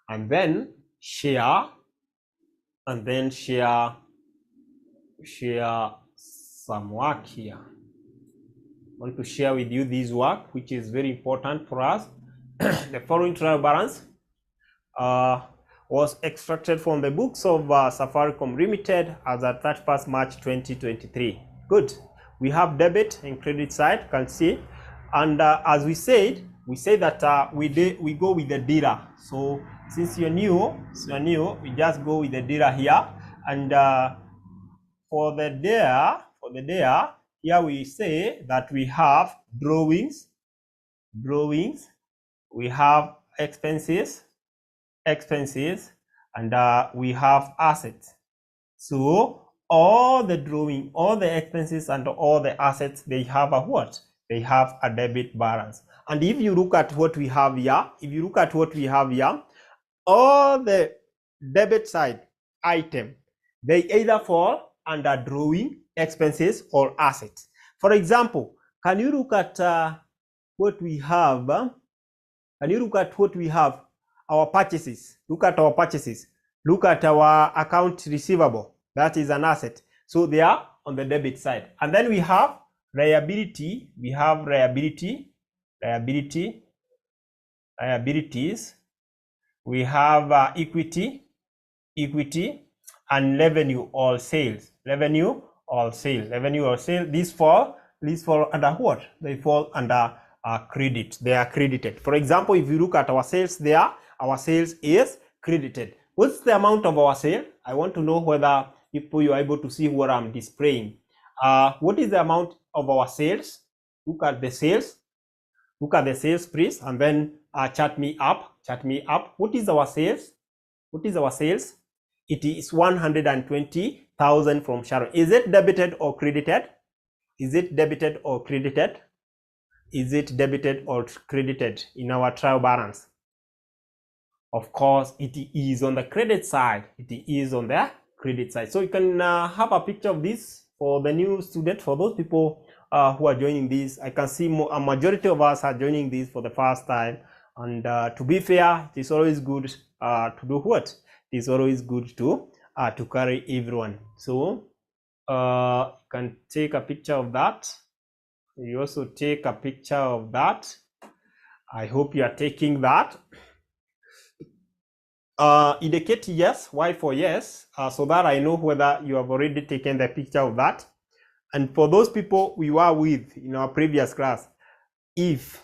and then share, and then share some work here. I want to share with you this work, which is very important for us. The following trial balance was extracted from the books of Safaricom Limited as at 31st March 2023. Good. We have debit and credit side, you can see. And as we said that we go with the dealer. So since you're new, we just go with the dealer here. And for the there, here we say that we have drawings, we have expenses, and we have assets. So all the drawing, all the expenses, and all the assets, they have a what? They have a debit balance. And if you look at what we have here, all the debit side item, they either fall under drawing, expenses, or assets. For example, can you look at what we have? Can you look at what we have? Our purchases. Look at our purchases. Look at our account receivable. That is an asset. So they are on the debit side. And then we have liability. We have liabilities. We have equity, and revenue or sales. These fall under what? They fall under credit. They are credited. For example, if you look at our sales there, our sales is credited. What's the amount of our sale? I want to know whether you are able to see what I'm displaying. What is the amount of our sales? Look at the sales. Look at the sales, please, and then chart me up. What is our sales? It is 120,000 from Sharon. Is it debited or credited? In our trial balance? Of course, it is on the credit side. So you can have a picture of this for the new student, for those people who are joining this. I can see a majority of us are joining this for the first time. And to be fair, it is always good to do what? It is always good to carry everyone. So you can take a picture of that. You also take a picture of that. I hope you are taking that. Indicate yes. Why for yes? So that I know whether you have already taken the picture of that. And for those people we were with in our previous class, if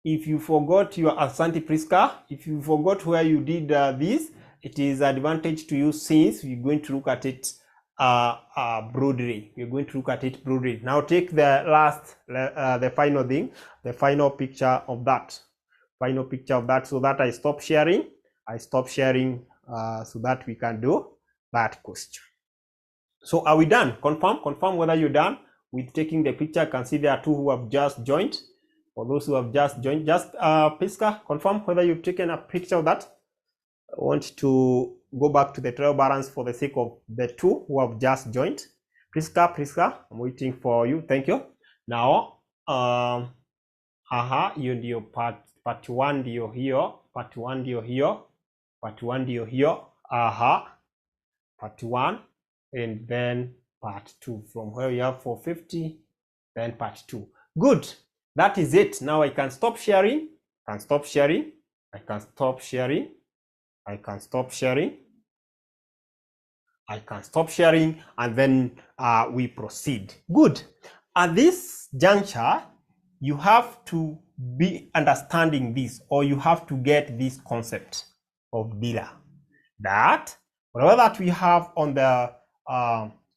you forgot your Asante Priska, if you forgot where you did this, it is advantage to you since we're going to look at it broadly. Now take the last, the final thing, the final picture of that, so that I stop sharing, so that we can do that question. So are we done? Confirm whether you're done with taking the picture. I can see there are two who have just joined. For those who have just joined, just Priska, confirm whether you've taken a picture of that. I want to go back to the trial balance for the sake of the two who have just joined. Priska, I'm waiting for you. Thank you. Now, you ndio part 1 ndio hiyo, part 1 hiyo, part 1, and then part 2 from where you have 450, then part 2. Good. That is it. Now I can stop sharing. I can stop sharing, and then we proceed. Good. At this juncture, you have to be understanding this, or you have to get this concept of dealer. That whatever that we have on the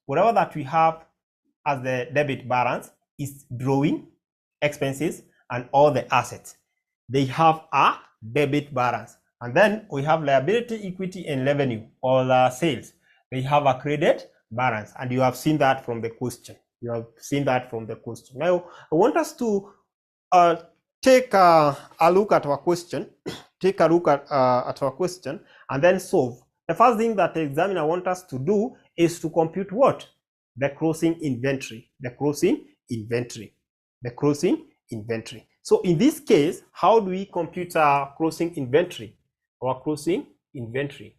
whatever that we have as the debit balance is drawing, expenses, and all the assets. They have a debit balance. And then we have liability, equity, and revenue, all sales. They have a credit balance. And you have seen that from the question. Now, I want us to take a look at our question. Our question and then solve. The first thing that the examiner wants us to do is to compute what? The closing inventory. So in this case, how do we compute our closing inventory? Our closing inventory.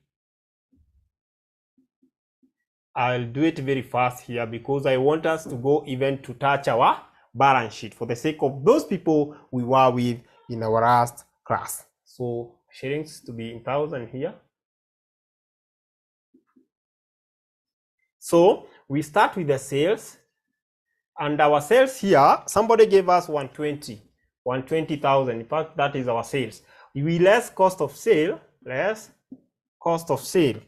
I'll do it very fast here because I want us to go even to touch our balance sheet for the sake of those people we were with in our last class. So shillings to be in thousand here. So we start with the sales, and our sales here, somebody gave us 120,000. In fact, that is our sales. We less cost of sale, less cost of sale,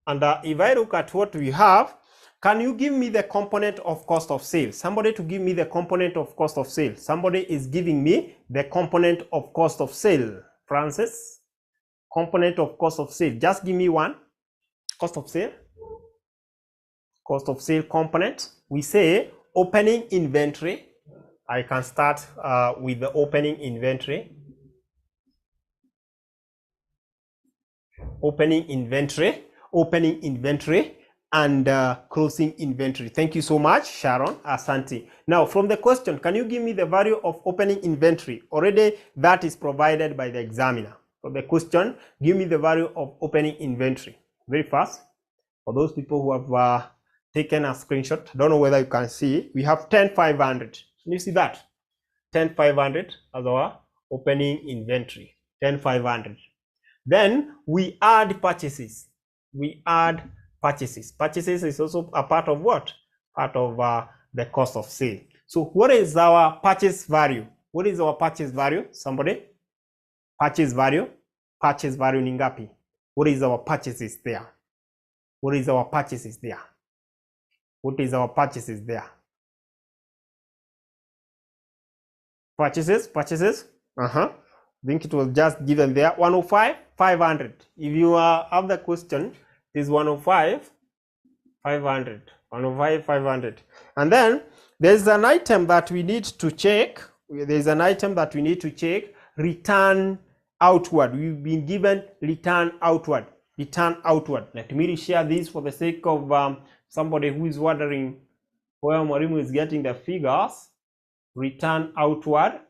and if I look at what we have, can you give me the component of cost of sale? Somebody to give me the component of cost of sale. Somebody is giving me the component of cost of sale. Francis, component of cost of sale. Just give me one. Cost of sale. Cost of sale component. We say opening inventory. I can start with the opening inventory. Opening inventory, and closing inventory. Thank you so much, Sharon. Asante. Now, from the question, can you give me the value of opening inventory? Already, that is provided by the examiner. From the question, give me the value of opening inventory. Very fast. For those people who have taken a screenshot, don't know whether you can see, we have 10,500. Can you see that? 10,500 as our opening inventory. 10,500. Then we add purchases. Purchases is also a part of what? Part of the cost of sale. So what is our purchase value? What is our purchase value? Somebody? Purchase value ni ngapi? What is our purchases there? What is our purchases there? Purchases. I think it was just given there. 105, 500. If you have the question, is 105, 500. 105, 500. And then there's an item that we need to check. Return outward. We've been given return outward. Let me share this for the sake of somebody who is wondering where Mwalimu is getting the figures. Return outward.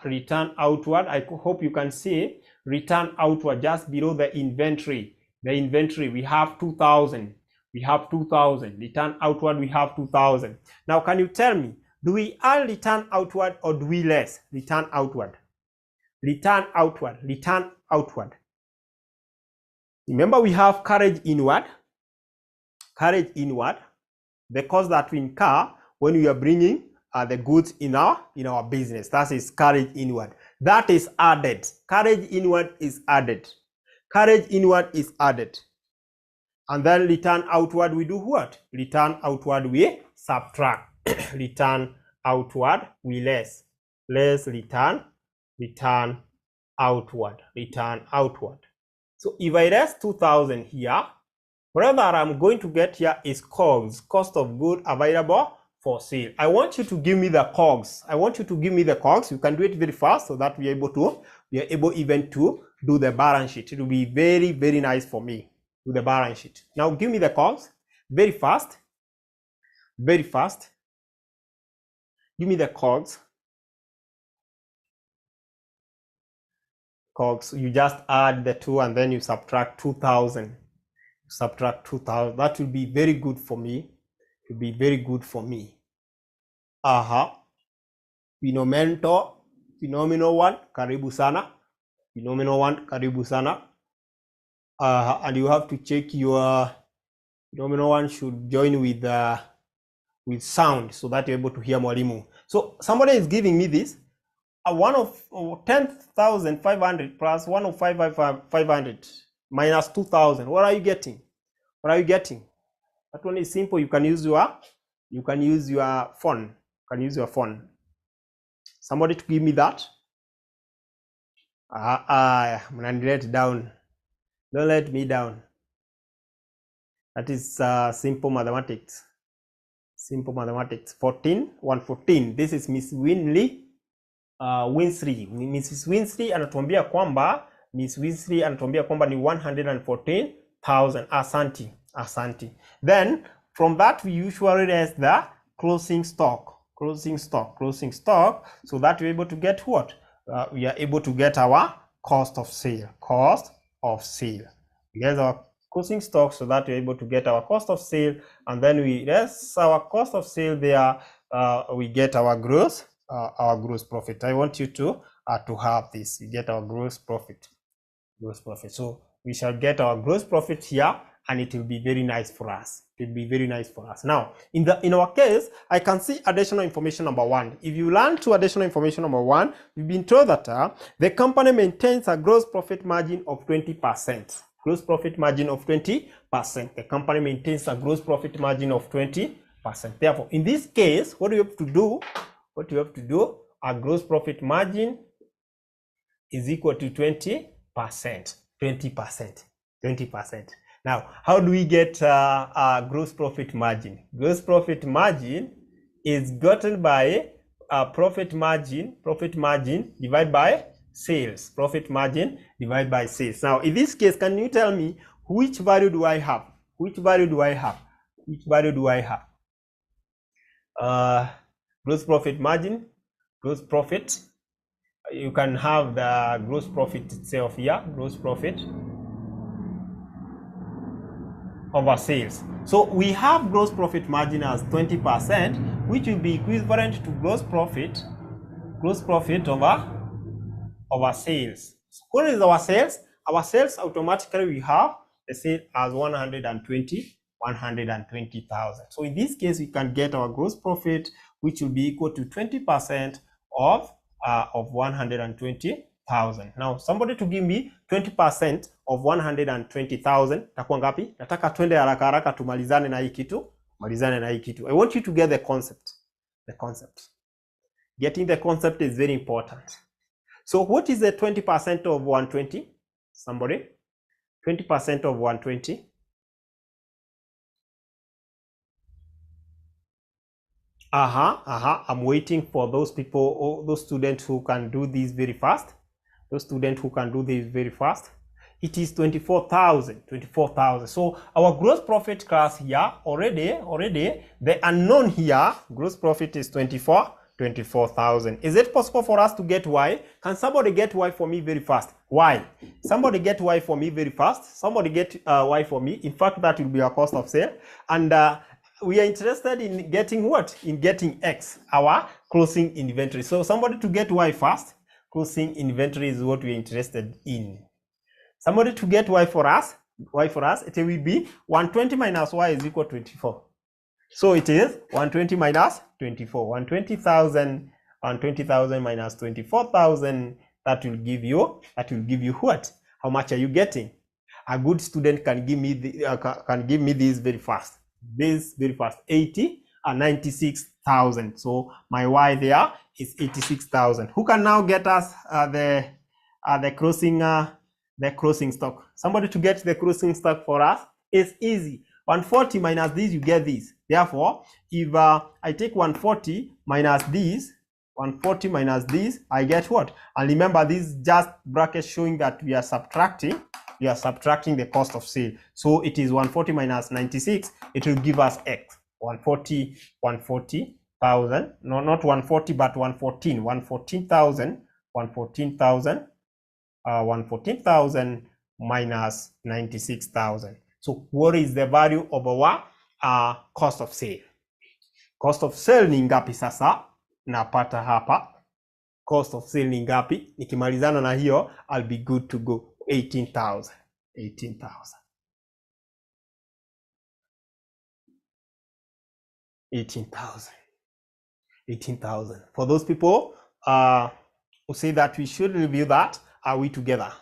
Return outward. I hope you can see return outward just below the inventory. We have 2,000. Return outward, we have 2,000. Now, can you tell me, do we add return outward or do we less? Return outward. Remember, we have carriage inward. The cost that we incur when we are bringing the goods in our business. That is carriage inward. That is added. Carriage inward is added. And then return outward, we do what? Return outward, we subtract. Return outward, we less. Return outward. So if I less 2,000 here, whatever I'm going to get here is COGS, cost of good available for sale. I want you to give me the COGS. You can do it very fast so that we are able even to do the balance sheet. It will be very, very nice for me. Do the balance sheet. Now give me the COGS. Very fast. Give me the COGS. You just add the 2 and then you subtract 2,000. That will be very good for me. Phenomenal one, karibu sana. And you have to check your phenomenal one should join with sound so that you're able to hear Mwalimu. So somebody is giving me this. One of 10,500 plus 1 of 500 minus 2,000. What are you getting? That one is simple. You can use your phone. Somebody to give me that. I'm gonna let it down. Don't let me down. That is simple mathematics. 114. This is Miss Winsley. Mrs. Winsley anatuambia kwamba ni 114,000. Asante. Then From that, we usually raise the closing stock. So that we're able to get what? We are able to get our cost of sale. We get our closing stock so that we're able to get our cost of sale, and then we raise our cost of sale there. We get our gross profit. I want you to have this. You get our gross profit. So we shall get our gross profit here, and it will be very nice for us. Now, in our case, I can see additional information number 1. If you learn to additional information number 1, we've been told that the company maintains a gross profit margin of 20%. Gross profit margin of 20%. The company maintains a gross profit margin of 20%. Therefore, in this case, what do you have to do? A gross profit margin is equal to 20%. 20%. Now, how do we get a gross profit margin? Gross profit margin is gotten by profit margin divided by sales. Profit margin divided by sales. Now, in this case, can you tell me which value do I have? Gross profit margin, gross profit. You can have the gross profit itself here, gross profit over sales. So we have gross profit margin as 20%, which will be equivalent to gross profit over sales. So what is our sales? Our sales automatically we have the sale as 120,000. So in this case, we can get our gross profit, which will be equal to 20% of 120,000. Now, somebody to give me 20% of 120,000. Takuwa ngapi? Nataka twende haraka haraka tumalizane na hii kitu. I want you to get the concept. Getting the concept is very important. So what is the 20% of 120? Somebody? 20% of 120? I'm waiting for those people, or those students who can do this very fast. It is 24,000. So our gross profit class here already the unknown here, gross profit is 24,000. Is it possible for us to get Y? Can somebody get Y for me very fast? Y. Somebody get Y for me very fast. Somebody get Y for me. In fact, that will be our cost of sale. And we are interested in getting what? In getting X, our closing inventory. So somebody to get Y fast. Closing inventory is what we are interested in. Somebody to get Y for us, it will be 120 minus Y is equal to 24. So it is 120 minus 24. 120,000 minus 24,000. That will give you what? How much are you getting? A good student can give me this very fast. 80 and 96,000. So my Y there is 86,000. Who can now get us the closing stock? Somebody to get the closing stock for us is easy. 140 minus this, you get this. Therefore, if I take 140 minus this, I get what? And remember, this is just brackets showing that we are subtracting the cost of sale. So it is 140 minus 96. It will give us X. 140,000. No, not 140, but 114. 114,000 minus 96,000. So what is the value of our cost of sale? Cost of sale ni ngapi sasa? Napata hapa. Cost of sale ni ngapi? Nikimalizana na hiyo, I'll be good to go. 18,000. 18,000. For those people who say that we should review that, are we together?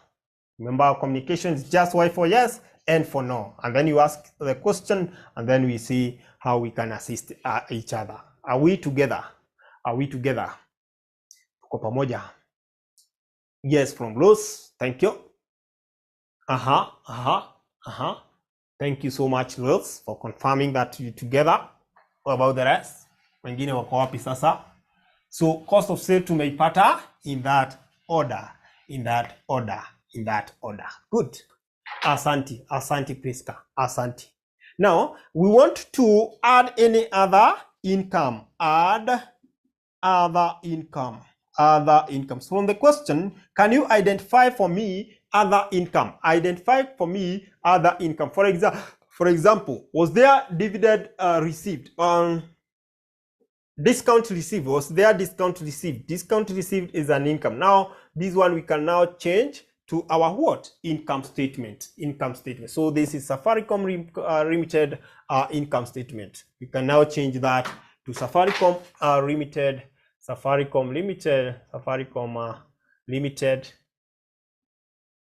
Remember, our communication is just Y for yes, N for no. And then you ask the question, and then we see how we can assist each other. Are we together? Tuko pamoja? Yes, from Rose. Thank you. Thank you so much, Rose, for confirming that you're together. What about the rest? Wengine wako wapi sasa? So cost of sale tumeipata in that order. Good. Asante Priska. Asante. Now, we want to add any other income. Add other income. Other income. So from the question, can you identify for me other income? Identify for me other income. For example, was there dividend received? Discount received. Was there discount received? Discount received is an income. Now, this one we can now change to our what? Income statement. Income statement. So this is Safaricom Limited income statement. We can now change that to Safaricom Limited. Safaricom Limited. Safaricom Limited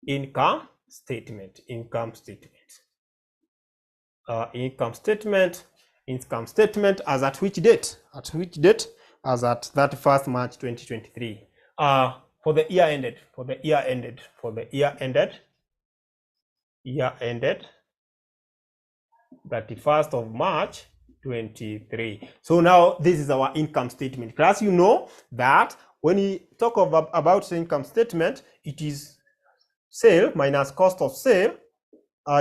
income statement. Income statement. Income statement. Income statement as at which date? At which date? As at 31st March 2023. For the year ended. For the year ended. For the year ended. Year ended 31st of March 23. So now this is our income statement. Class, you know that when we talk about the income statement, it is sale minus cost of sale.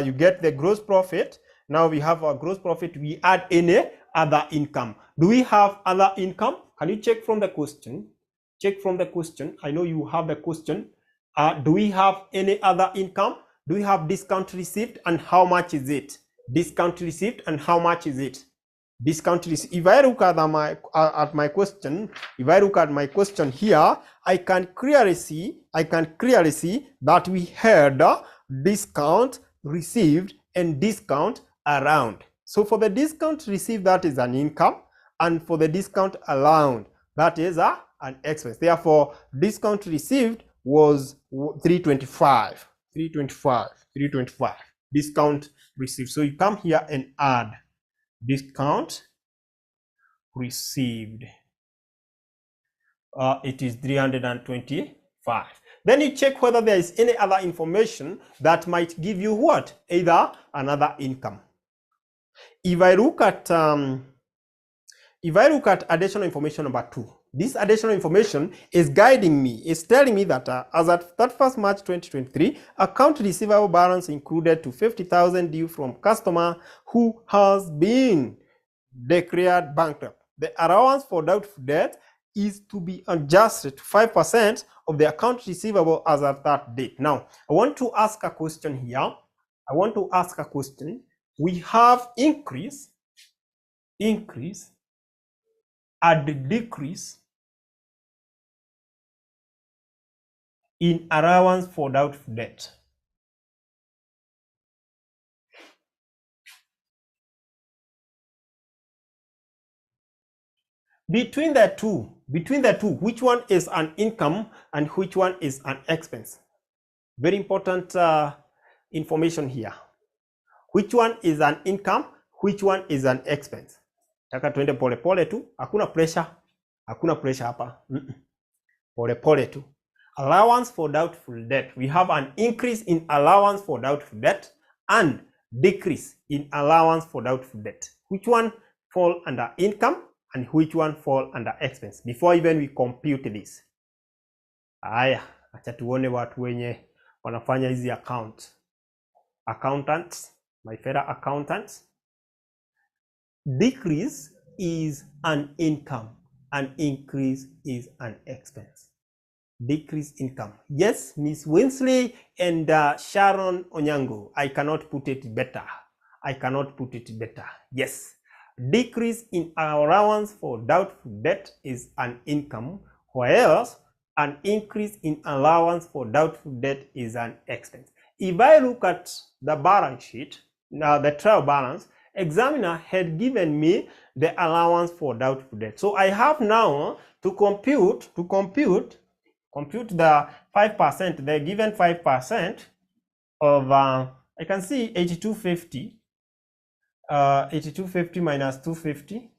You get the gross profit. Now we have our gross profit. We add any other income. Do we have other income? Can you check from the question? Check from the question. I know you have the question. Do we have any other income? Do we have discount received and how much is it? Discount received and how much is it? Discount received. If I look at my question, if I look at my question here, I can clearly see that we had discount received and discount around. So for the discount received, that is an income, and for the discount allowed, that is an expense. Therefore, discount received was 325. 325. Discount received. So you come here and add discount received. It is 325. Then you check whether there is any other information that might give you what? Either another income. If I look at additional information number 2, this additional information is guiding me, is telling me that as at 31st March 2023, account receivable balance included to 50,000 due from customer who has been declared bankrupt. The allowance for doubtful debt is to be adjusted to 5% of the account receivable as at that date. Now, I want to ask a question here. We have increase and decrease in allowance for doubtful debt. Between the two, which one is an income and which one is an expense? Very important information here. Which one is an income? Which one is an expense? Taka tuende pole pole tu, hakuna pressure hapa. Pole pole tu. Allowance for doubtful debt. We have an increase in allowance for doubtful debt and decrease in allowance for doubtful debt. Which one fall under income and which one fall under expense? Before even we compute this. Aya, acha tuone watu wenye wanafanya hizi accountants, my fellow accountants. Decrease is an income and increase is an expense. Decrease income. Yes, Miss Winsley and Sharon Onyango, I cannot put it better. Yes. Decrease in allowance for doubtful debt is an income, whereas an increase in allowance for doubtful debt is an expense. If I look at the balance sheet, now the trial balance, examiner had given me the allowance for doubtful debt. So I have now to compute the 5%, the given 5% of, I can see 8250. 8250 minus 250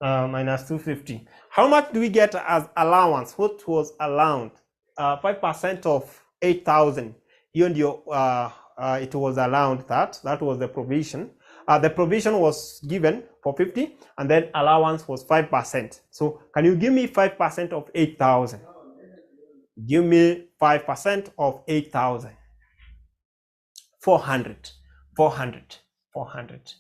minus 250. How much do we get as allowance? What was allowed? 5% of 8,000. It was allowed that was the provision. The provision was given for 50 and then allowance was 5%. So can you give me 5% of 8,000? Give me 5% of 8,000. 400. 400.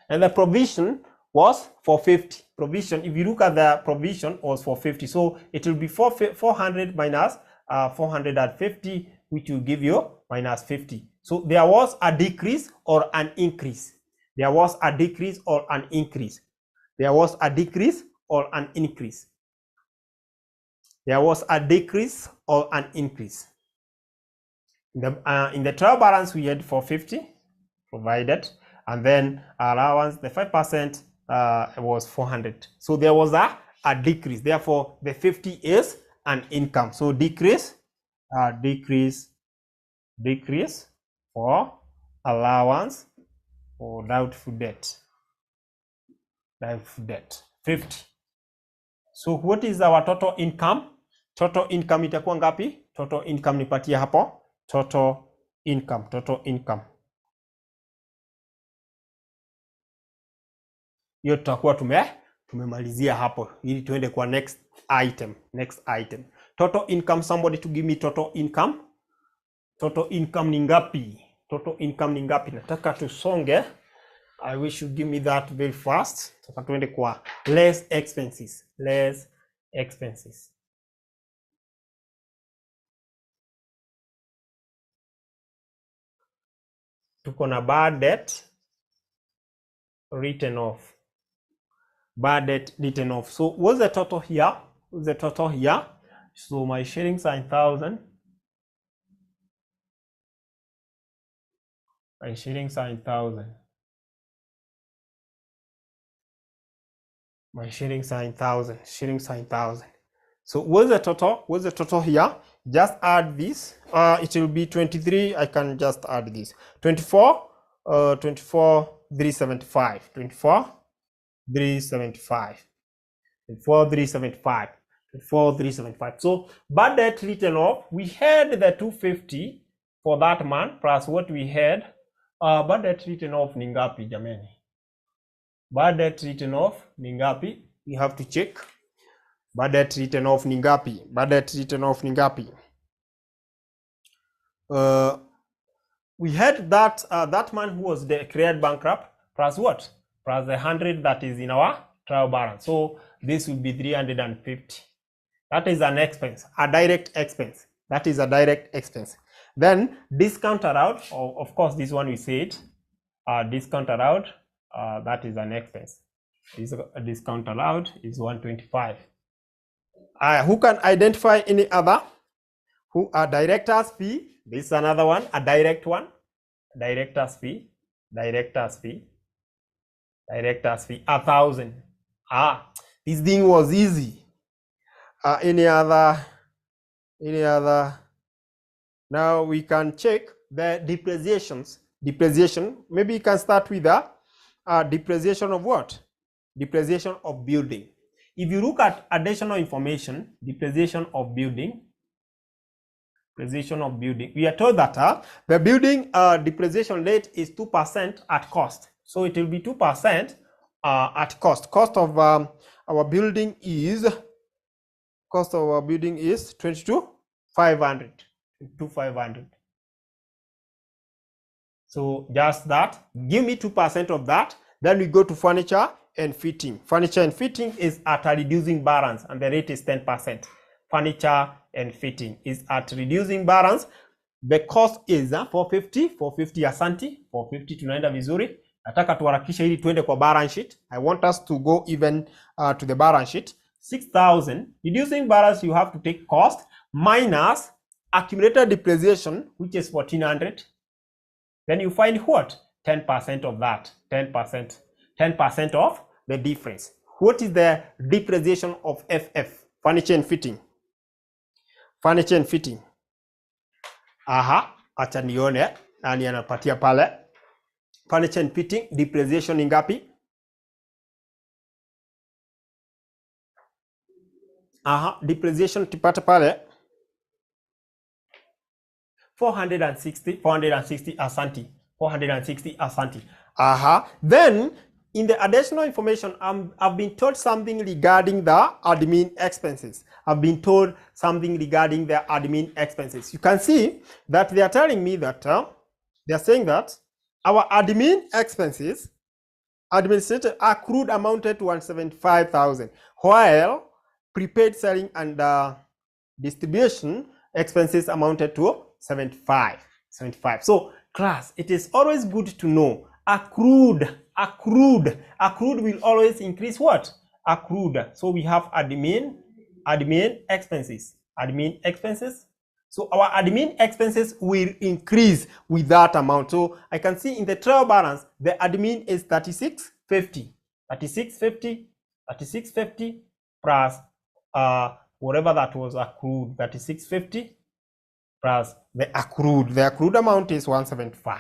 And the provision was for 50. Provision, if you look at the provision, was for 50. So it will be 400 minus 450, which will give you minus 50. So there was a decrease or an increase. There was a decrease or an increase. There was a decrease or an increase. There was a decrease or an increase. In the trial balance, we had 450 provided, and then allowance, the 5% was 400. So there was a decrease. Therefore, the 50 is an income. So decrease for allowance for doubtful debt. 50. So what is our total income? Total income itakuwa ngapi? Total income nipatie hapo. Total income. Hiyo tutakuwa tumemalizia hapo ili tuende kwa next item. Total income, somebody to give me total income. Total income ni ngapi? Nataka tusonge. I wish you give me that very fast. Sasa tuende kwa less expenses. Tuko na bad debt written off. So what's the total here? So my shillings are in 1,000. My shillings are in 1,000. So what's the total here? Just add this. It will be 23. I can just add this. 24 375. 24 375. So bad debt written off, we had the 250 for that month plus what we had. Bad debt written off ni ngapi jameni? Bad debt written off ni ngapi? We have to check. Bad debt written off ni ngapi? We had that man who was declared bankrupt plus what? Plus the 100 that is in our trial balance. So this will be 350. That is an expense, a direct expense. Then discount allowed, of course this one we said, discount allowed, that is an expense. Discount allowed is 125. Who can identify any other? Who are director's fee? This is another one, a direct one. Director's fee, 1,000. This thing was easy. Any other? Now we can check the depreciations. Maybe you can start with the depreciation of what? Depreciation of building. If you look at additional information, depreciation of building, we are told that the building depreciation rate is 2% at cost. So it will be 2% at cost. Cost of our building is 22,500. So just that. Give me 2% of that. Then we go to furniture and fitting. Furniture and fitting is at a reducing balance and the rate is 10%. Furniture and fitting is at reducing balance. The cost is 450 asanti. 450 tunaenda vizuri. Nataka tuharakishe ili tuende kwa balance sheet. I want us to go even to the balance sheet. 6,000. Reducing balance, you have to take cost minus accumulated depreciation, which is 1,400. Then you find what? 10% of that. 10% of the difference. What is the depreciation of FF? Furniture and fitting. Acha nione nani anapatia pale. Furniture and fitting depreciation ni ngapi? Depreciation tupata pale 460 asanti. 460 asanti. Then in the additional information, I've been told something regarding the admin expenses. You can see that they are telling me that they are saying that Our admin expenses, administrative accrued amounted to 175,000, while prepaid selling and distribution expenses amounted to 75. So class, it is always good to know accrued will always increase what? Accrued. So we have admin expenses. So our admin expenses will increase with that amount. So I can see in the trial balance, the admin is 3650. 3650 plus whatever that was accrued, 3650 plus the accrued. The accrued amount is 175.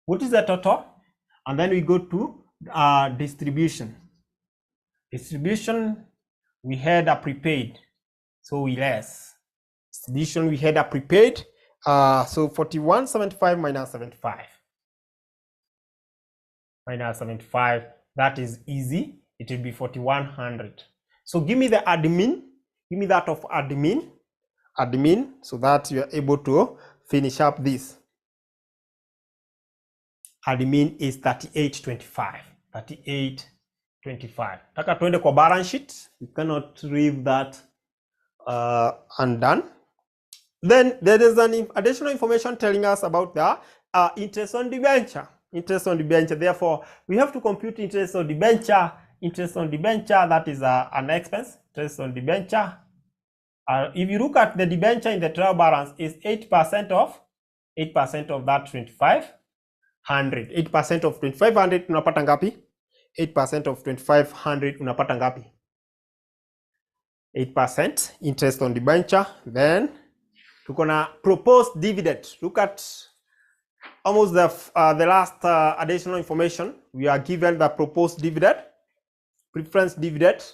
What is the total? And then we go to distribution. Distribution, we had a prepaid, so we less. Distribution, we had a prepaid, so 4175 minus 75. Minus 75, that is easy. It will be 4100. So give me the admin, give me that of admin, so that you are able to finish up this. Admin is 3825. 3825. Taka tuende kwa balance sheet. You cannot leave that undone. Then there is an additional information telling us about the interest on debenture. Interest on debenture. Therefore, we have to compute interest on debenture. Interest on debenture, that is an expense. Interest on debenture. If you look at the debenture in the trial balance, is 8% of that 2500. 8% of 2500 unapata ngapi? 8% of 2500 unapata ngapi? 8% interest on debenture. Then tuko na proposed dividend. Look at almost the last additional information. We are given the proposed dividend, preference dividend.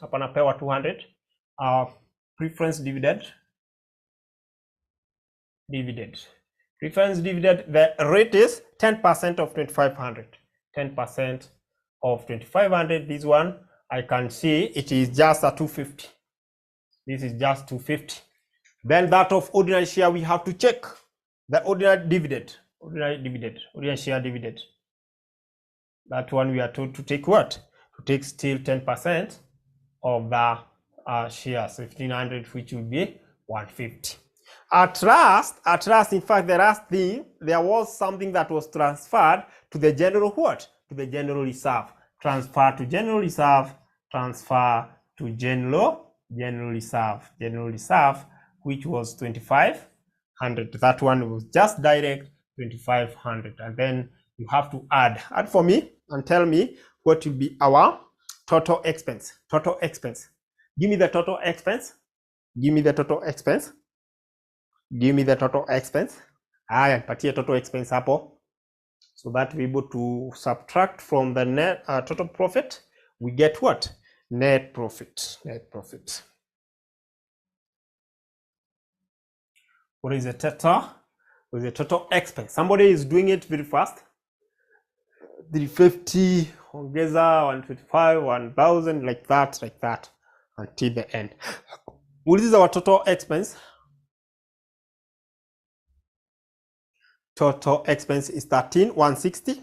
Hapa napewa 200. Preference dividend. Preference dividend, the rate is 10% of 2500. 10% of 2500. This one, I can see it is just a 250. This is just 250. Then that of ordinary share, we have to check the ordinary dividend. Ordinary share dividend. That one we are told to take what? To take still 10% of the shares, 1500, which will be 150. At last, in fact, the last thing, there was something that was transferred to the general what? To the general reserve. Transfer to general reserve, which was 2500. That one was just direct 2500. And then you have to add for me and tell me what will be our total expense. Give me the total expense. Haya, nipatie total expense hapo, so that we're able to subtract from the net total profit. We get what? Net profit. What is the total? What is the total expense? Somebody is doing it very fast. 350, ongeza 125, 1000, like that, until the end. What is our total expense? Total expense is 13,160.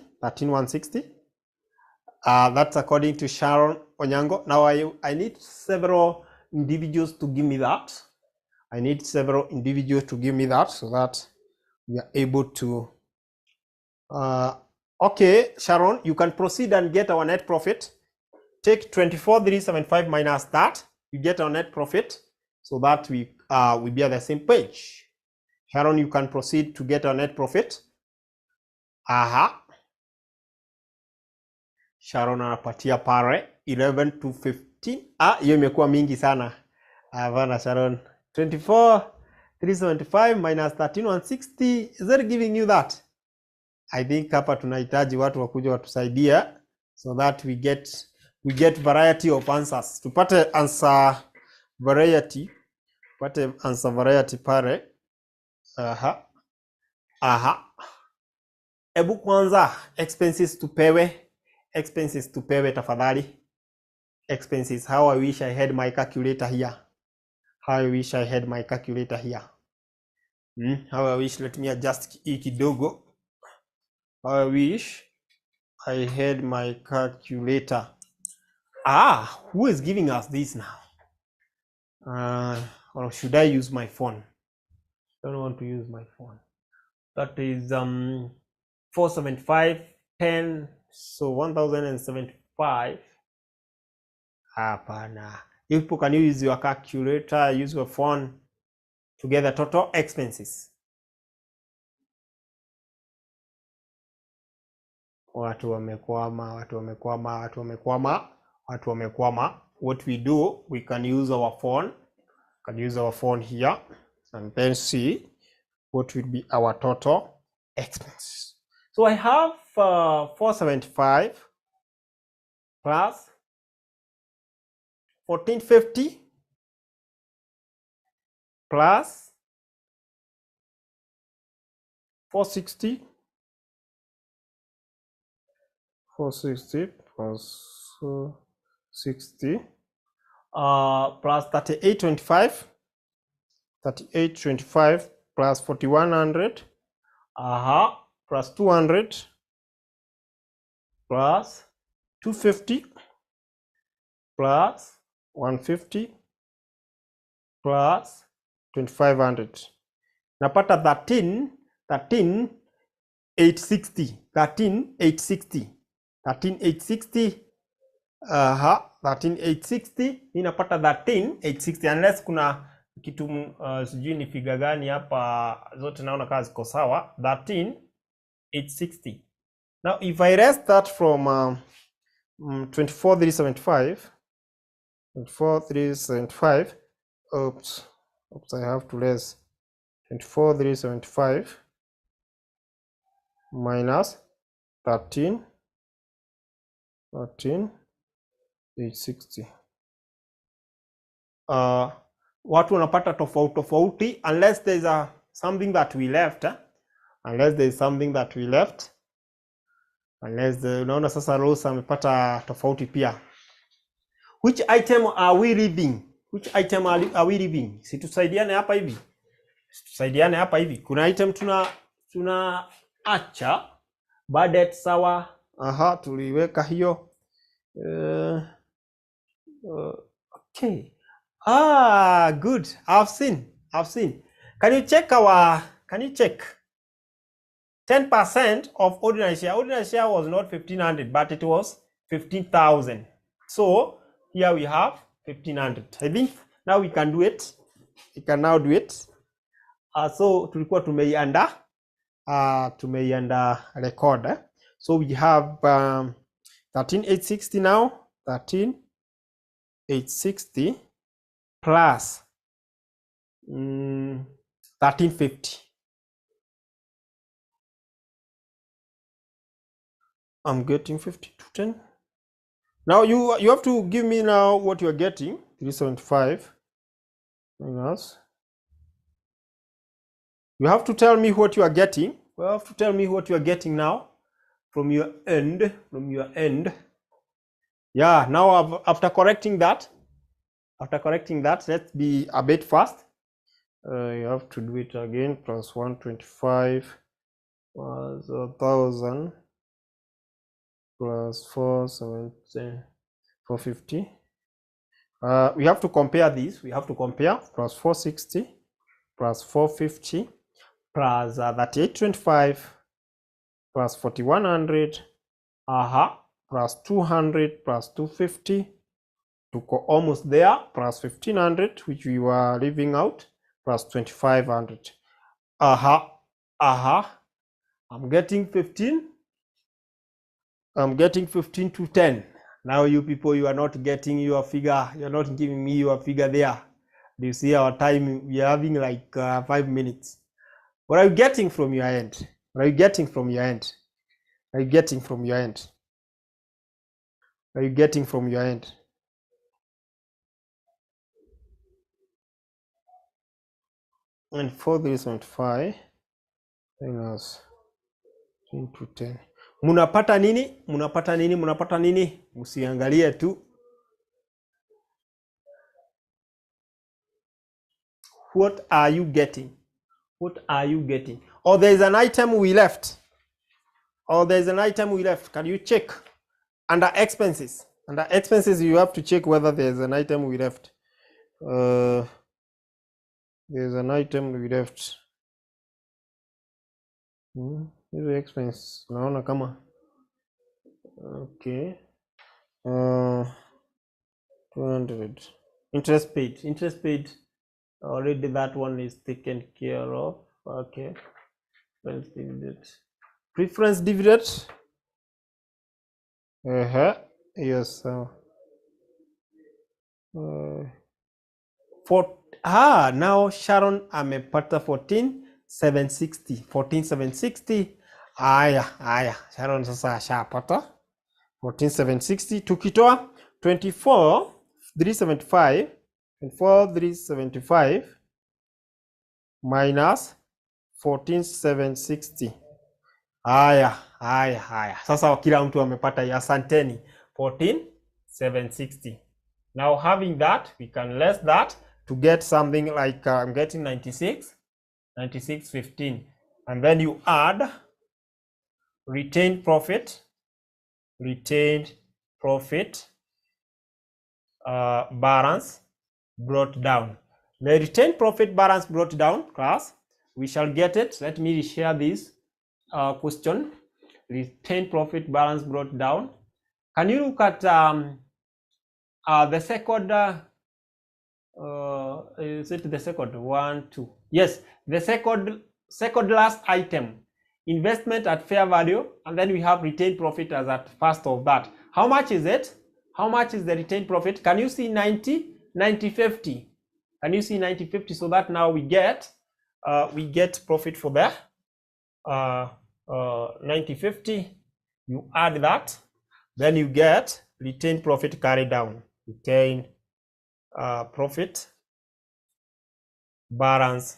That's according to Sharon Onyango. Now I need several individuals to give me that. so that we are able to. Okay, Sharon, you can proceed and get our net profit. Take 24,375 minus that. You get our net profit, so that we be at the same page. Sharon, you can proceed to get our net profit. Sharon anapatia pare 11,250. Hiyo imekuwa mingi sana. Bana Sharon, 24,375 minus 13,160. Is that giving you that? I think hapa tunahitaji watu wakuja watusaidia, so that we get variety of answers. Tupate answer variety. Pare. Ebu kwanza expenses tupewe tafadhali. Expenses, how I wish I had my calculator here. How I wish, let me adjust hii kidogo. How I wish I had my calculator. Who is giving us this now? Or should I use my phone? I don't want to use my phone. That is 475, 10, so 1075. Hapana. You people, can you use your calculator, use your phone to get the total expenses? Watu wamekwama. What we do, we can use our phone here and then see what will be our total expenses. So I have 475 plus 1450 plus 460 plus 60 plus 3825 plus 4100 plus 200 plus 250 plus 150 plus 2500. Napata 13,860. 13,860. Ninapata 13,860 unless kuna kitu sijui ni figa gani hapa, zote naona kazi ziko sawa. 13,860. Now if I rest that from 24,375, oops, I have to less 24,375 minus 13,860. Watu wanapata tofauti unless there is something that we left, unless unaona sasa Rose amepata tofauti pia. Which item are we leaving? Situsaidiane hapa hivi. Kuna item tuna acha budget sawa. Tuliweka hiyo. Okay. Good. I've seen. Can you check 10% of ordinary share? Ordinary share was not 1,500, but it was 15,000. So here we have 1,500. I think now we can do it. We can now do it. So tulikuwa tumeianda record. So we have 13,860 now. 13,860 plus 1350. I'm getting 50 to 10. Now you have to give me now what you are getting. 375 minus. You have to tell me what you are getting. You have to tell me what you are getting now from your end. Yeah, now after correcting that, let's be a bit fast. You have to do it again. Plus 125 was 1,000 plus 450. We have to compare these. Plus 460 plus 450 plus 3825 plus 4100 plus 200 plus 250 to go almost there, plus 1,500 which we were leaving out, plus 2,500. I'm getting 15 to 10. Now you people, you are not getting your figure. You're not giving me your figure there. Do you see our time? We are having like 5 minutes. What are you getting from your end? And 4,375 minus 10 to 10. Munapata nini? Musiangalie tu. What are you getting? What are you getting? Or there's an item we left. Can you check? Under expenses. Under expenses, you have to check whether there's an item we left. There's an item we left. Hizo expense. Naona kama. Okay. 200. Interest paid. Already that one is taken care of. Okay. Preference dividend. Yes. Now Sharon amepata 14,760. Haya, Sharon sasa ashapata 14,760. Tukitoa 24,375 minus 14,760. Haya. Sasa kila mtu amepata ya asanteni 14,760. Now having that, we can less that to get something like I'm getting 96.15, and then you add retained profit balance brought down. The retained profit balance brought down, class, we shall get it. Let me share this question. Retained profit balance brought down. Can you look at the second? Is it the second one, two? Yes, the second last item, investment at fair value, and then we have retained profit as at first of that. How much is it? How much is the retained profit? Can you see 90, 50? Can you see 90, 50? So that now we get profit for the 90, 50. You add that, then you get retained profit carried down. Retained profit balance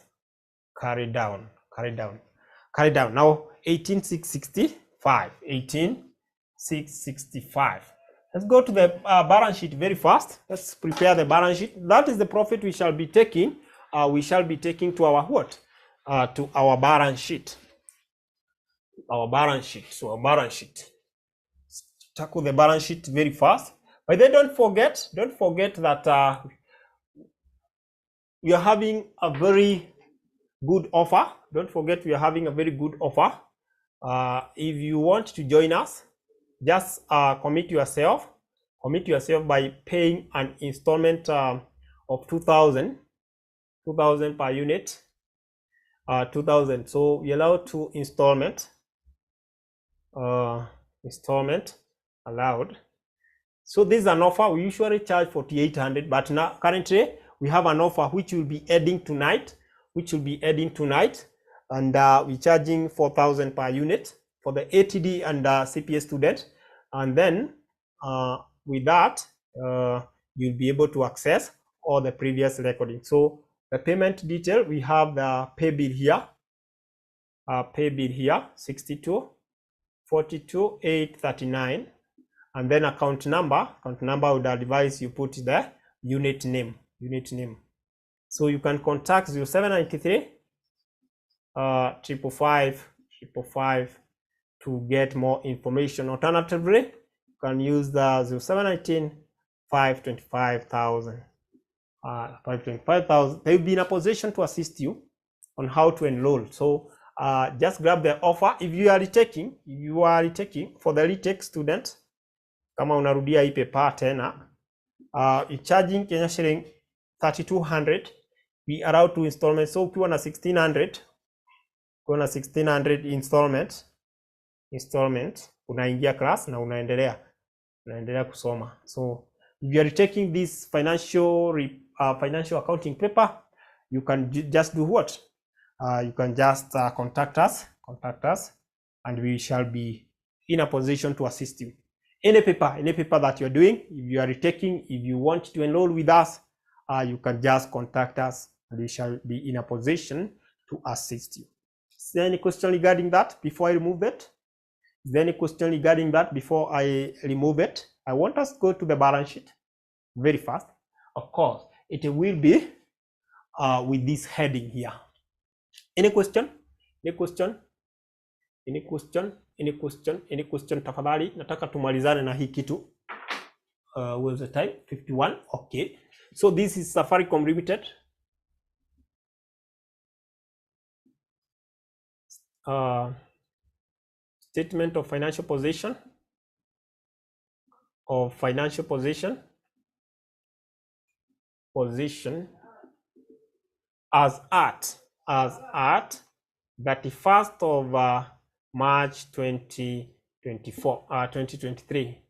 carried down. Now 18,665. Let's go to the balance sheet very fast. Let's prepare the balance sheet. That is the profit we shall be taking. We shall be taking to our what? To our balance sheet. So our balance sheet. Tackle the balance sheet very fast. But then don't forget that we are having a very good offer. Don't forget we are having a very good offer. If you want to join us, just commit yourself by paying an installment of 2,000 per unit. 2,000. So we allow 2 installment allowed. So this is an offer. We usually charge 4,800, but now currently we have an offer which will be ending tonight. And we're charging 4,000 per unit for the ATD and CPA student. And then with that, you'll be able to access all the previous recording. So the payment detail, we have the pay bill here. 62,42,839. And then account number would advise you put the unit name. So you can contact 0793 555 to get more information. Alternatively, you can use the 0719 525,000. 525,000. They will be in a position to assist you on how to enroll. So just grab the offer. If you are retaking for the retake student, kama unarudia hii paper tena, charging Kenya shilling 3,200. We allow 2 installments. So ukiwa na 1,600 installment unaingia class na unaendelea kusoma. So if you are taking this financial accounting paper, you can just do what? You can just contact us, and we shall be in a position to assist you. Any paper that you're doing, if you are retaking, if you want to enroll with us, you can just contact us and we shall be in a position to assist you. Is there any question regarding that before I remove it? I want us to go to the balance sheet very fast. Of course, it will be with this heading here. Any question? Any question? Any question? Any question? Any question? Tafadhali, nataka tumalizane na hii kitu. What was the time? 51. Okay. So this is Safaricom Limited. Statement of financial position. Position as at 31st of March 2023.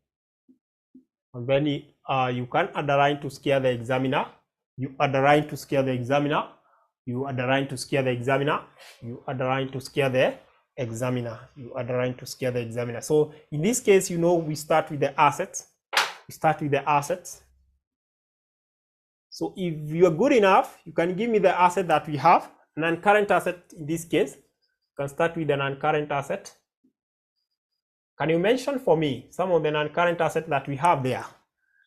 And then you can underline to scare the examiner. You underline to scare the examiner. You underline to scare the examiner. You underline to scare the examiner. You underline to scare the examiner. So in this case, you know, we start with the assets. We start with the assets. So if you are good enough, you can give me the asset that we have, non-current asset in this case. You can start with the non-current asset. Can you mention for me some of the non-current assets that we have there?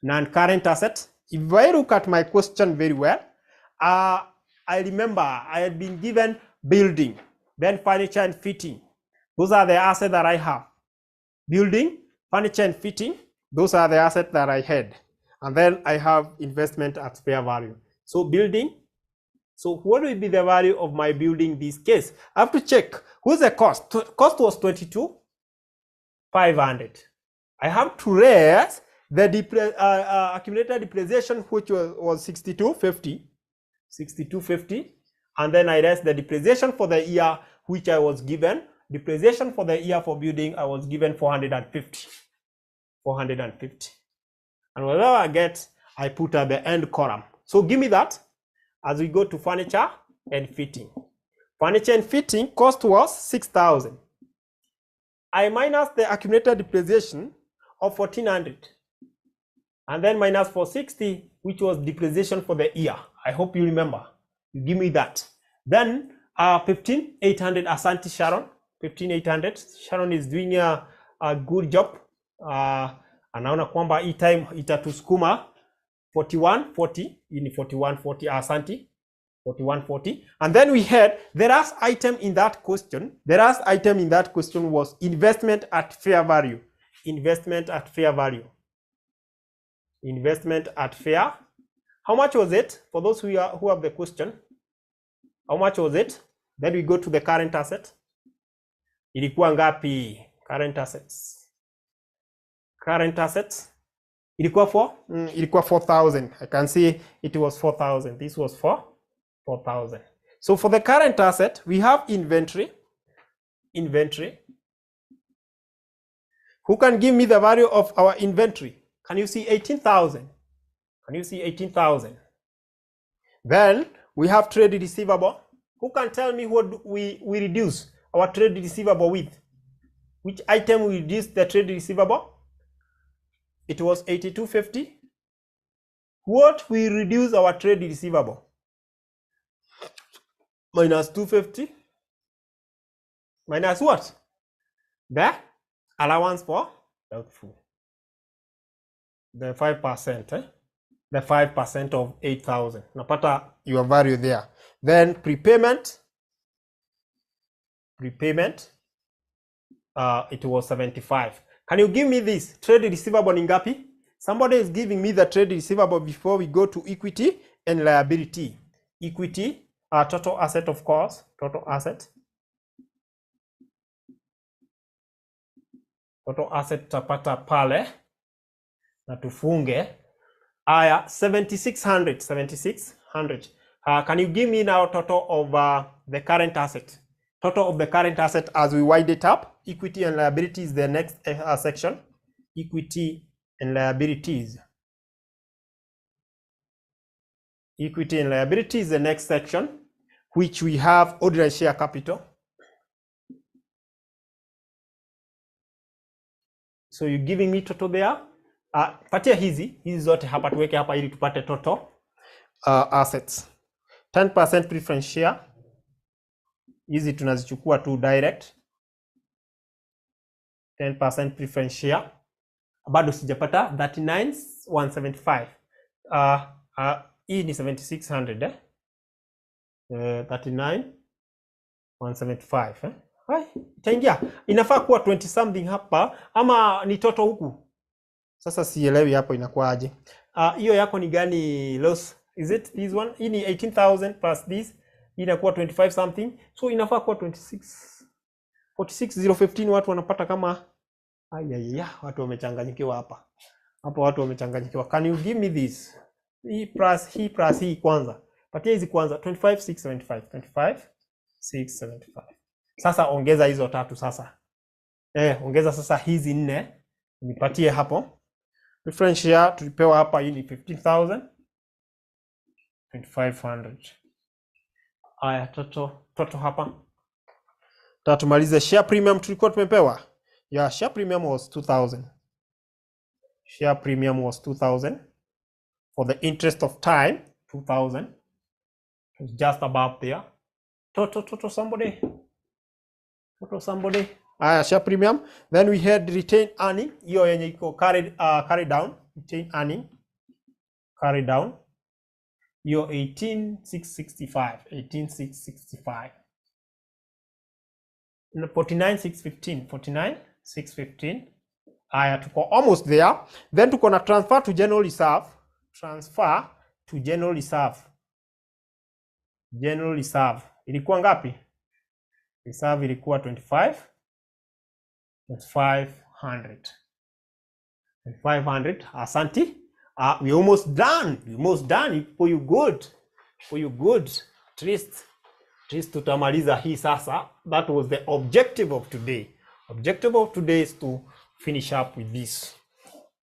Non-current asset. If I look at my question very well, I remember I had been given building, then furniture and fitting. Those are the assets that I have. Building, furniture and fitting, those are the assets that I had. And then I have investment at fair value. So building, so what will be the value of my building in this case? I have to check. What's the cost? Cost was 22,500. I have to raise the accumulated depreciation, which was 6250, and then I raise the depreciation for the year which I was given. Depreciation for the year for building, I was given 450. And whatever I get, I put at the end column. So give me that as we go to furniture and fitting. Furniture and fitting cost was 6,000. I minus the accumulated depreciation of 1,400. And then minus 460, which was depreciation for the year. I hope you remember. You give me that. Then 15,800 Asante Sharon. 15,800. Sharon is doing a good job. Anaona kwamba hii time itatusukuma 4140. Hii ni 4140 Asante. 4140. And then we had the last item in that question. The last item in that question was investment at fair value. Investment at fair value. Investment at fair. How much was it? For those who have the question, how much was it? Then we go to the current asset. Ilikuwa ngapi? Current assets. Current assets. Ilikuwa 4,000. I can see it was 4,000. This was 4,000. So for the current asset, we have inventory. Inventory. Who can give me the value of our inventory? Can you see 18,000? Can you see 18,000? Then we have trade receivable. Who can tell me what we reduce our trade receivable with? Which item we reduce the trade receivable? It was 8250. What we reduce our trade receivable? Minus 250. Minus what? The allowance for doubtful. The 5%, the 5% of 8,000. Napata your value there. Then prepayment. Prepayment. It was 75. Can you give me this trade receivable in ngapi? Somebody is giving me the trade receivable before we go to equity and liability. Equity, total asset, of course. Total asset. Total asset tapata pale. Na tufunge. Aya, 7,600. 7,600. Can you give me now total of the current asset? Total of the current asset as we wind it up. Equity and liability is the next section. Equity and liabilities. Equity and liability is the next section, which we have ordinary share capital. So you're giving me total there. Patia hizi zote hapa tuweke hapa ili tupate total assets. 10% preference share. Hizi tunazichukua tu direct. 10% preference share. Bado sijapata 39,175. Hii ni 7,600 39 175 eh? Hai, itaingia. Inafaa kuwa 20 something hapa ama ni toto huku. Sasa sielewi hapo inakuwaje. Hiyo yako ni gani loss? Is it this one? Hii ni 18,000 plus this. Hii inakuwa 25 something. So inafaa kuwa 26. 46,015 watu wanapata kama ayaya, watu wamechanganyikiwa hapa. Hapo watu wamechanganyikiwa. Can you give me this? Hii plus hii kwanza. Patia hizi kwanza 25,675. 25,675. Sasa ongeza hizo tatu sasa. Ongeza sasa hizi 4. Nipatie hapo. Differential tulipewa hapa hii ni 15,000. 2,500. Aya, toto hapa. Tumalize share premium tulikuwa tumepewa. Yeah, share premium was 2,000. Share premium was 2,000. For the interest of time, 2,000. It was just above there. Toto somebody. Toto somebody. Share premium. Then we had retained earning. Hiyo yenye iko carry down. Retained earning. Carry down. Hiyo 18,665. 18,665. 49,615. 49,615. Tuko almost there. Then tuko na transfer to general reserve. Transfer to general reserve. General reserve. Ilikuwa ngapi? Reserve ilikuwa 2,500. 2,500. Asante. We almost done. We almost done. For you good. For you good. Trist tutamaliza hii sasa. That was the objective of today. Objective of today is to finish up with this.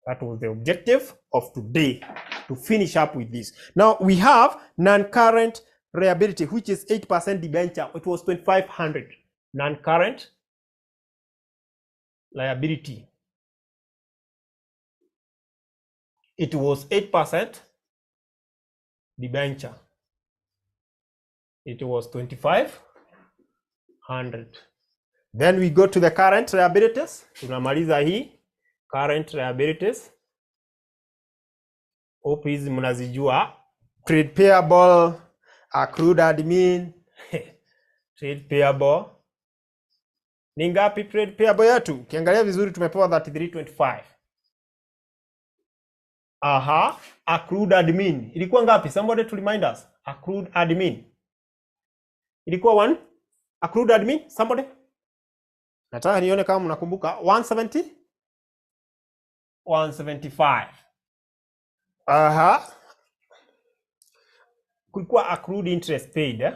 That was the objective of today, to finish up with this. Now we have non-current liability, which is 8% debenture. It was 2,500. Non-current liability. It was 8% debenture. It was 2,500. Then we go to the current liabilities. Tunamaliza hii current liabilities. Hope hizi mnazijua. Trade payable, accrued admin. Trade payable. Ni ngapi trade payable yetu? Ukiangalia vizuri tumepewa 3325. Accrued admin. Ilikuwa ngapi? Somebody to remind us. Accrued admin. Ilikuwa 1. Accrued admin, somebody? Nataka nione kama mnakumbuka. 170? 175. Kulikuwa accrued interest paid.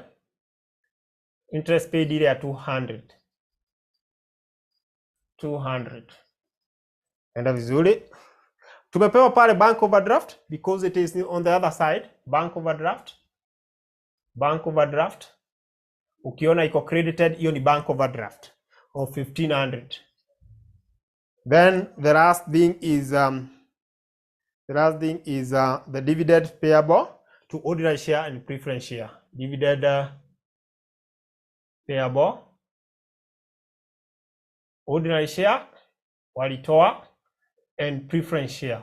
Interest paid ile ya 200. 200. Enda vizuri. Tumepewa pale bank overdraft because it is on the other side. Bank overdraft. Bank overdraft. Ukiona iko credited, hiyo ni bank overdraft of 1,500. Then the last thing is the dividend payable to ordinary share and preference share. Dividend payable. Ordinary share walitoa and preference share.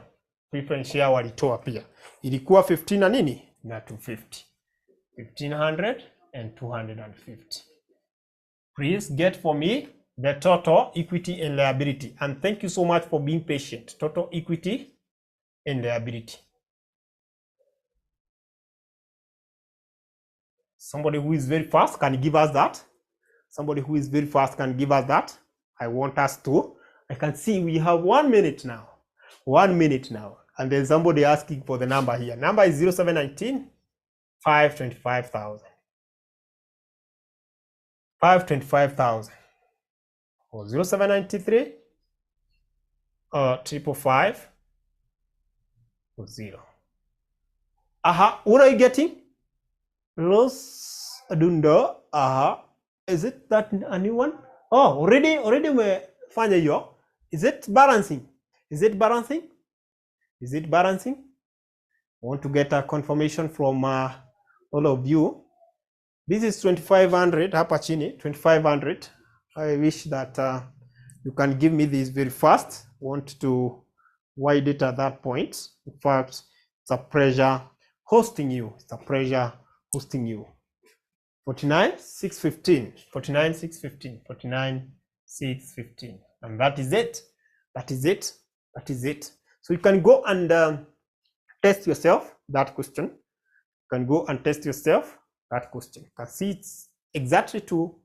Preference share walitoa pia. Ilikuwa 15 na nini? Na 250. 1,500 and 250. Please get for me the total equity and liability. And thank you so much for being patient. Total equity and liability. Somebody who is very fast can give us that. Somebody who is very fast can give us that. I want us to. I can see we have 1 minute now. 1 minute now. And then somebody asking for the number here. Number is 0719 525,000. 525,000. Or 0793 555 0. What are you getting? Los Adundo. Is it that a new one? Oh, already umefanya hiyo. Is it balancing? Is it balancing? Is it balancing? I want to get a confirmation from all of you. This is 2,500 hapa chini, 2,500. I wish that you can give me this very fast. I want to widen it at that point. In fact, it's a pleasure hosting you. It's a pleasure hosting you. 49, 615, 49, 615, 49, 615. And that is it. That is it. That is it. So you can go and test yourself that question. You can go and test yourself that question. You can see it's exactly true.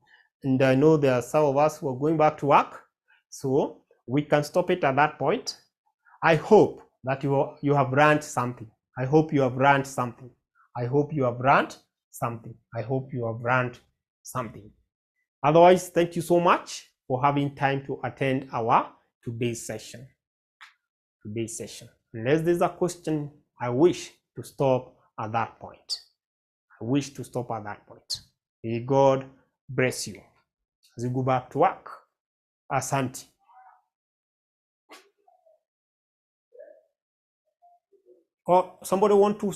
And I know there are some of us who are going back to work. So we can stop it at that point. I hope that you have learned something. I hope you have learned something. I hope you have learned something. I hope you have learned something. Otherwise, thank you so much for having time to attend our today's session. Unless there's a question, I wish to stop at that point. May God bless you as you go back to work. Asante. Or somebody want to